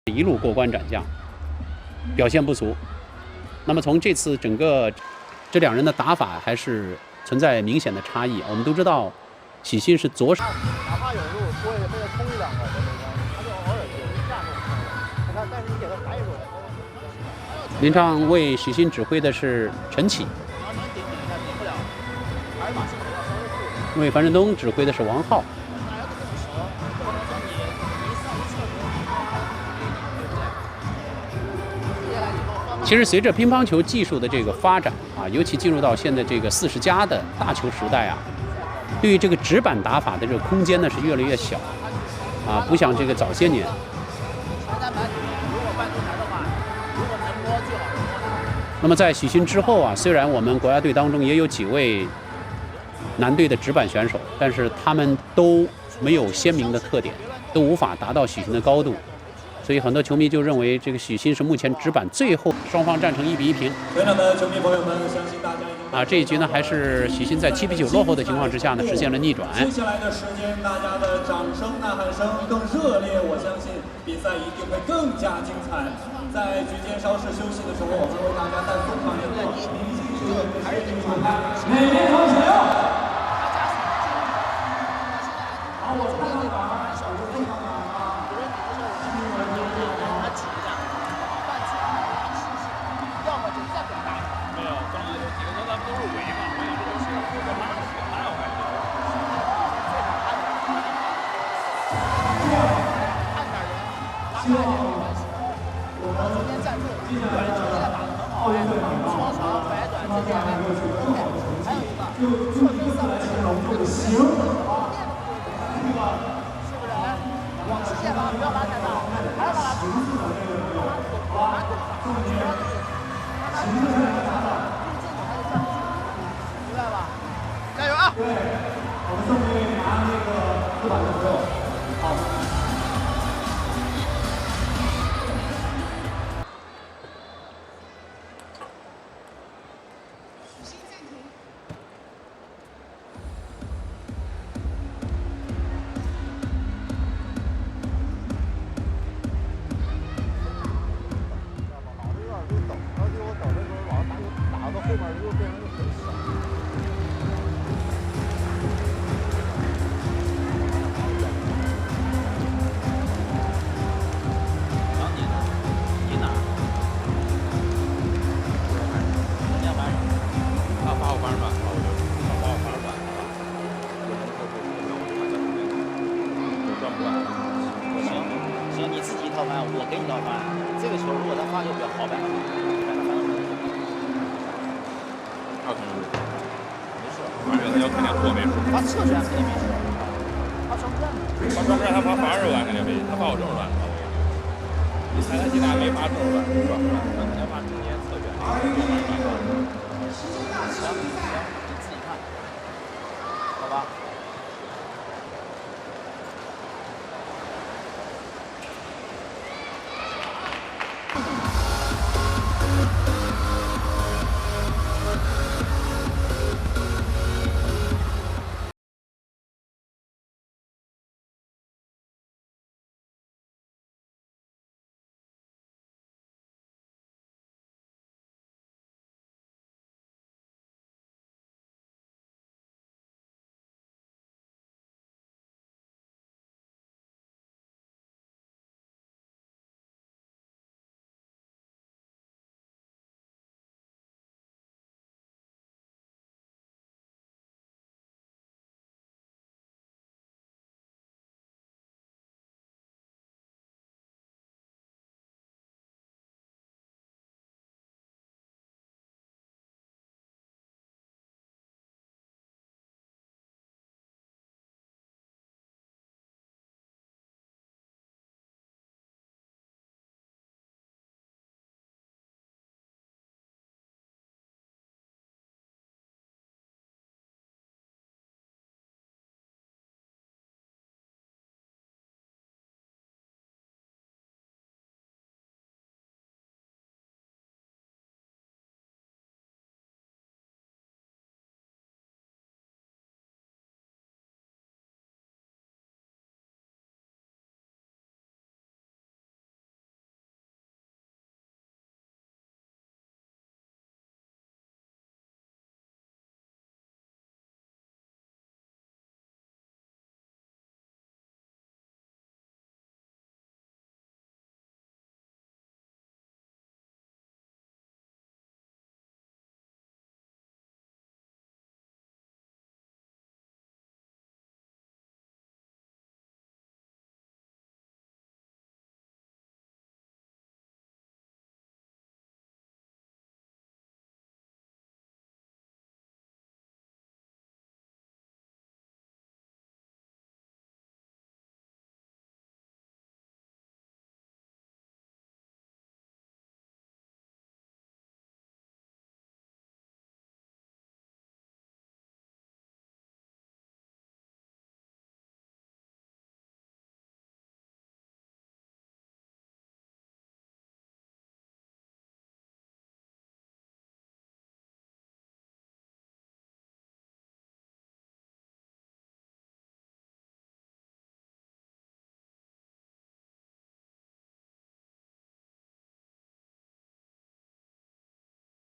一路过关斩将，表现不俗。那么从这次整个这两人的打法还是存在明显的差异。我们都知道，许昕是左手，哪怕有路多也被他冲一两个都没关系，他就偶尔有一下这种冲的。你看，但是你给他反一手，临场为许昕指挥的是陈启，为樊振东指挥的是王浩。其实随着乒乓球技术的这个发展啊，尤其进入到现在这个40+的大球时代啊，对于这个直板打法的这个空间呢是越来越小啊，不像这个早些年。那么在许昕之后啊，虽然我们国家队当中也有几位男队的直板选手，但是他们都没有鲜明的特点，都无法达到许昕的高度。所以很多球迷就认为这个许昕是目前直板最后双方战成1比1平。全场的球迷朋友们，相信大家已经这一局呢还是许昕在7比9落后的情况之下呢实现了逆转。接下来的时间，大家的掌声、呐喊声更热烈，我相信比赛一定会更加精彩。在局间稍事休息的时候，我们为大家再送上一个明星学院的实景彩排，美联航闪耀。好，我看到了，我就非常感啊。希望我们接下来的奥运会双长百短之间还有一个就我们这个行啊，这个是不是？往直线吧，不要拉太大，还要拉形式的这个好吧，重点形式上的打法，明白吧？加油啊！对，我们送给拿那个4板的朋友，好。后面又变成很小。当你呢？你哪？人家班上，他发我班上，我就发我班上，赚不赚？行，你自己一套班，我给你一套班。这个球如果他发球比较好摆，没事，反正他要肯定多没事。他侧旋肯定没事，他双转，他发80万肯定没，他发我正转。你猜他鸡蛋没发正转是吧？那肯定发中间侧旋。行，你自己看，好吧？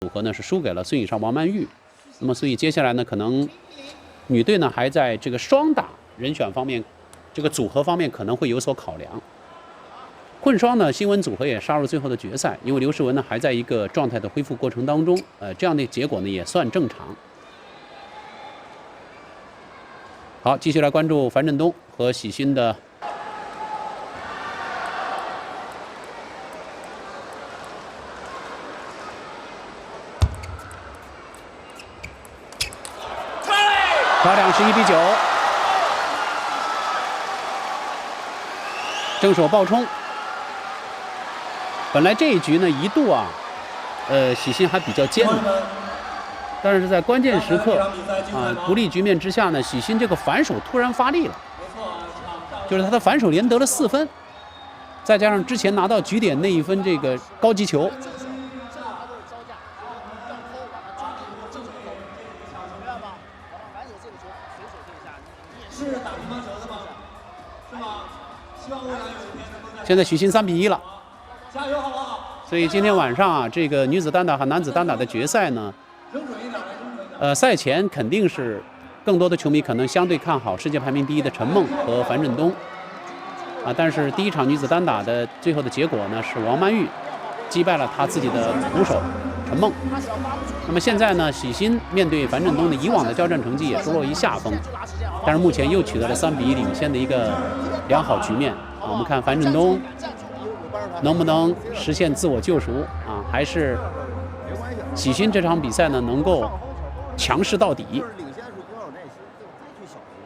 组合呢是输给了孙颖莎、王曼玉。那么所以接下来呢，可能女队呢还在这个双打人选方面，这个组合方面可能会有所考量。混双呢，新闻组合也杀入最后的决赛，因为刘诗雯呢还在一个状态的恢复过程当中，这样的结果呢也算正常。好，继续来关注樊振东和许昕的漂亮，11比9，正手爆冲。本来这一局呢一度啊，许昕还比较艰难，但是在关键时刻啊，不利局面之下呢，许昕这个反手突然发力了，就是他的反手连得了4分，再加上之前拿到局点那1分这个高级球。现在许昕3比1了，加油好不好？所以今天晚上啊，这个女子单打和男子单打的决赛呢，赛前肯定是更多的球迷可能相对看好世界排名第1的陈梦和樊振东，啊，但是第1场女子单打的最后的结果呢是王曼玉击败了她自己的鼓手陈梦。那么现在呢，许昕面对樊振东的以往的交战成绩也是落于下风，但是目前又取得了3比1领先的一个良好局面。我们看樊振东能不能实现自我救赎啊？还是许昕这场比赛呢能够强势到底？领先的时候不要有耐心，再去小心，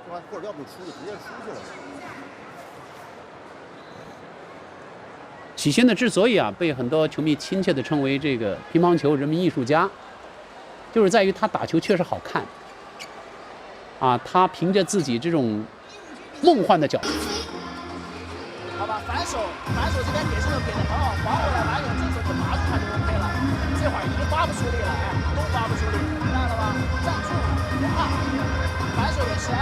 是吧？或者要不出就直接出去了。许昕呢之所以啊被很多球迷亲切地称为这个乒乓球人民艺术家，就是在于他打球确实好看啊，他凭着自己这种梦幻的脚。好吧，反手这边给球给的很好，还回来完了，这时候就拔住他就 OK 了。这会儿已经发不出力了，哎，都发不出力，明白了吧？站住，别怕，反手也行，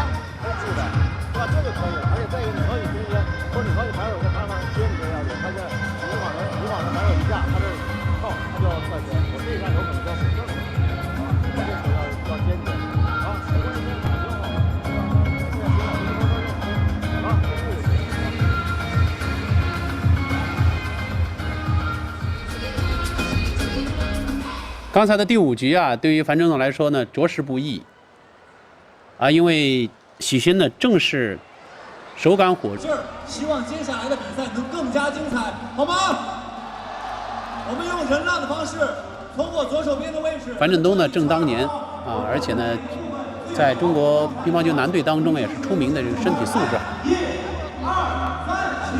站住的，对吧？这个可以，而且再一个，你和你中间，或者你和你反手跟反手接你这样子，他这你往这反手一下，他这靠他就要算分，我这一下有可能就要补正了，这个球要坚决，啊，没关系，打挺好，对吧？现在别往这边用，啊，这个。刚才的第5局啊，对于樊振东来说呢，着实不易啊，因为许昕呢正是手感火热，希望接下来的比赛能更加精彩，好吗？我们用人浪的方式，从我左手边的位置。樊振东呢正当年啊，而且呢，在中国乒乓球男队当中也是出名的这个身体素质好。1、2、3，起！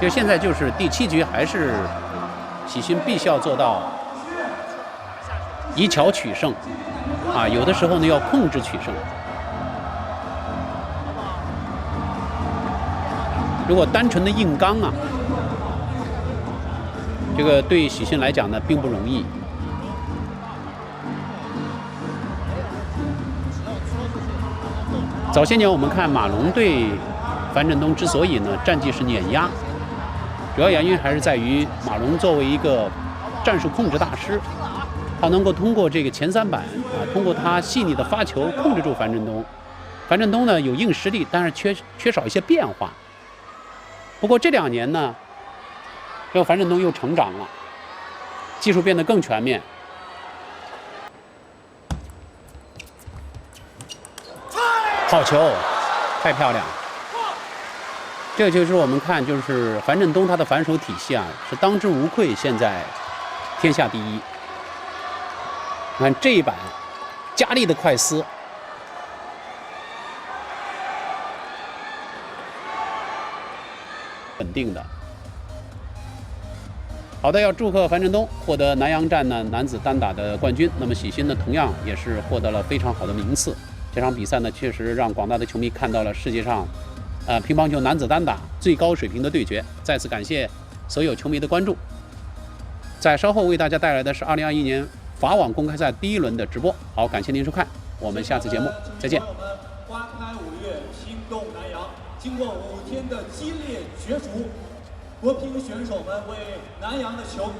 就现在就是第7局，还是许昕必须要做到以巧取胜啊，有的时候呢要控制取胜。如果单纯的硬刚啊，这个对许昕来讲呢并不容易。早些年我们看马龙对樊振东之所以呢战绩是碾压，主要原因还是在于马龙作为一个战术控制大师，他能够通过这个前3板啊，通过他细腻的发球控制住樊振东。樊振东呢有硬实力，但是缺少一些变化。不过这2年呢，这个樊振东又成长了，技术变得更全面。好球，太漂亮！这个就是我们看，就是樊振东他的反手体系啊，是当之无愧现在天下第一。你看这一板，佳丽的快丝，稳定的。好的，要祝贺樊振东获得南阳站呢男子单打的冠军。那么许昕呢，同样也是获得了非常好的名次。这场比赛呢，确实让广大的球迷看到了世界上，乒乓球男子单打最高水平的对决。再次感谢所有球迷的关注。在稍后为大家带来的是2021年法网公开赛第1轮的直播。好，感谢您收看，我们下次节目再见。花开5月，心动南阳。经过5天的激烈角逐，国乒选手们为南阳的球迷。